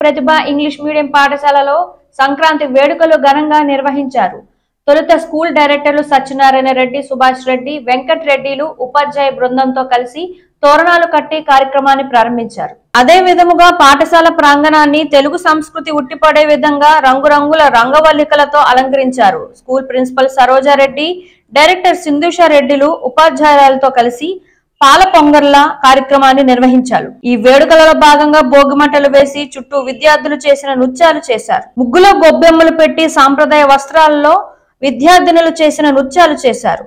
ప్రతిభ English medium పాఠశాలలో సంక్రాంతి వేడుకలు ఘనంగా నిర్వహించారు. తొలుత స్కూల్ డైరెక్టర్లు సత్యనారాయణ రెడ్డి, సుభాష్ రెడ్డి, వెంకట్ రెడ్డిలు ఉపాధ్యాయ బృందంతో కలిసి తోరణాలు కట్టి కార్యక్రమాన్ని ప్రారంభించారు. అదే విధముగా పాఠశాల ప్రాంగణాన్ని తెలుగు సంస్కృతి ఉట్టిపడే విధంగా రంగురంగుల రంగవల్లికలతో అలంకరించారు. స్కూల్ ప్రిన్సిపల్ సరోజారెడ్డి, డైరెక్టర్ సింధుషా రెడ్డిలు ఉపాధ్యాయులతో కలిసి పాల పొంగర్ల కార్యక్రమాన్ని నిర్వహించారు. ఈ వేడుకలలో భాగంగా భోగిమంటలు వేసి చుట్టూ విద్యార్థులు చేసిన నృత్యాలు చేశారు. ముగ్గులో గొబ్బెమ్మలు పెట్టి సాంప్రదాయ వస్త్రాలలో విద్యార్థినులు చేసిన నృత్యాలు చేశారు.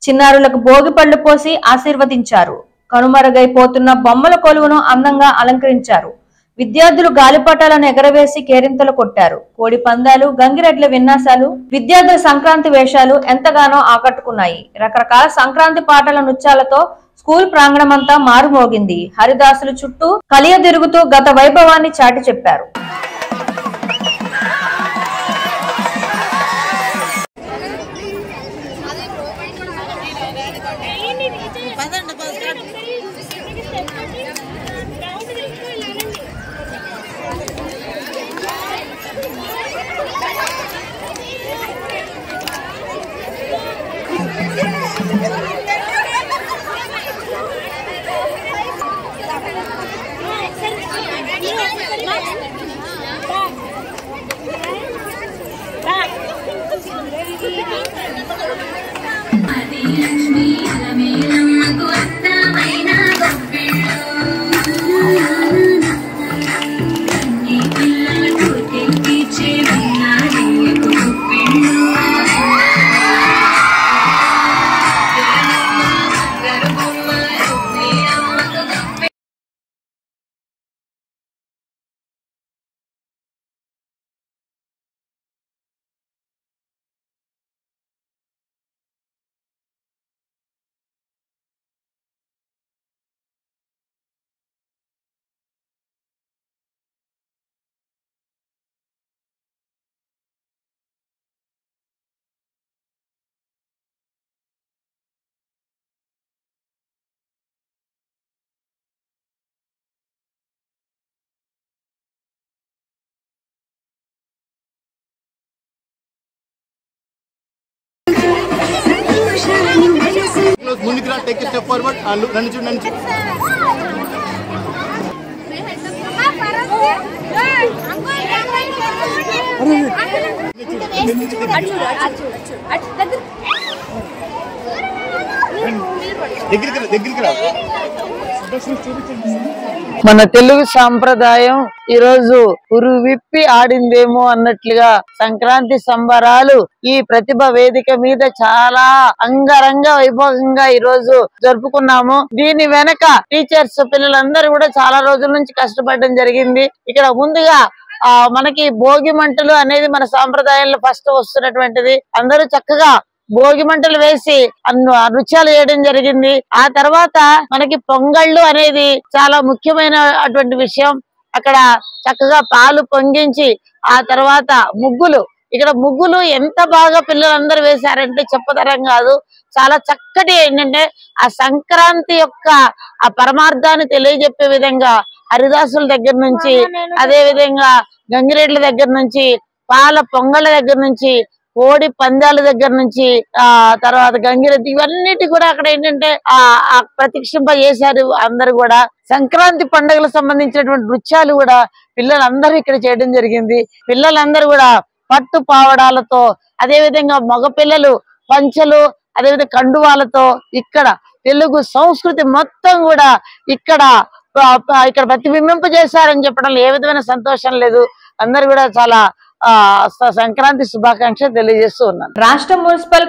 చిన్నారులకు భోగి పళ్ళు పోసి ఆశీర్వదించారు. కనుమరుగైపోతున్న బొమ్మల కొలువును అందంగా అలంకరించారు. విద్యార్థులు గాలిపటాలను ఎగరవేసి కేరింతలు కొట్టారు. కోడి పందాలు, గంగిరెడ్ల విన్యాసాలు, విద్యార్థుల సంక్రాంతి వేషాలు ఎంతగానో ఆకట్టుకున్నాయి. రకరకాల సంక్రాంతి పాటల నృత్యాలతో స్కూల్ ప్రాంగణమంతా మారుమోగింది. హరిదాసులు చుట్టూ కలియదిరుగుతూ గత వైభవాన్ని చాటి చెప్పారు. Take a step forward and look. మన తెలుగు సాంప్రదాయం ఈ రోజు ఉరు విప్పి ఆడిందేమో అన్నట్లుగా సంక్రాంతి సంబరాలు ఈ ప్రతిభ వేదిక మీద చాలా అంగరంగ వైభవంగా ఈ రోజు జరుపుకున్నాము. దీని వెనక టీచర్స్, పిల్లలందరూ కూడా చాలా రోజుల నుంచి కష్టపడడం జరిగింది. ఇక్కడ ముందుగా మనకి భోగి మంటలు అనేది మన సాంప్రదాయంలో ఫస్ట్ వస్తున్నటువంటిది. అందరూ చక్కగా భోగి మంటలు వేసి నృత్యాలు చేయడం జరిగింది. ఆ తర్వాత మనకి పొంగళ్ళు అనేది చాలా ముఖ్యమైన అటువంటి విషయం. అక్కడ చక్కగా పాలు పొంగించి ఆ తర్వాత ముగ్గులు, ఇక్కడ ముగ్గులు ఎంత బాగా పిల్లలందరూ వేశారంటే చెప్పతరం కాదు. చాలా చక్కటి ఏంటంటే ఆ సంక్రాంతి యొక్క ఆ పరమార్థాన్ని తెలియజెప్పే విధంగా హరిదాసుల దగ్గర నుంచి, అదే విధంగా గంగిరెడ్ల దగ్గర నుంచి, పాల పొంగళ్ళ దగ్గర నుంచి, కోడి పందాల దగ్గర నుంచి, తర్వాత గంగిరెద్ది, ఇవన్నిటి కూడా అక్కడ ఏంటంటే ప్రతిక్షింప చేశారు. అందరు కూడా సంక్రాంతి పండుగలకు సంబంధించినటువంటి నృత్యాలు కూడా పిల్లలందరూ ఇక్కడ చేయడం జరిగింది. పిల్లలందరూ కూడా పట్టు పావడాలతో, అదే విధంగా మగపిల్లలు పంచెలు, అదేవిధంగా కండువాలతో ఇక్కడ తెలుగు సంస్కృతి మొత్తం కూడా ఇక్కడ ప్రతిబింబింప చేశారని చెప్పడంలో ఏ విధమైన సంతోషం లేదు. అందరు కూడా చాలా సంక్రాంతి శుభాకాంక్షలు తెలియజేస్తూ ఉన్నాను. రాష్ట్ర మున్సిపల్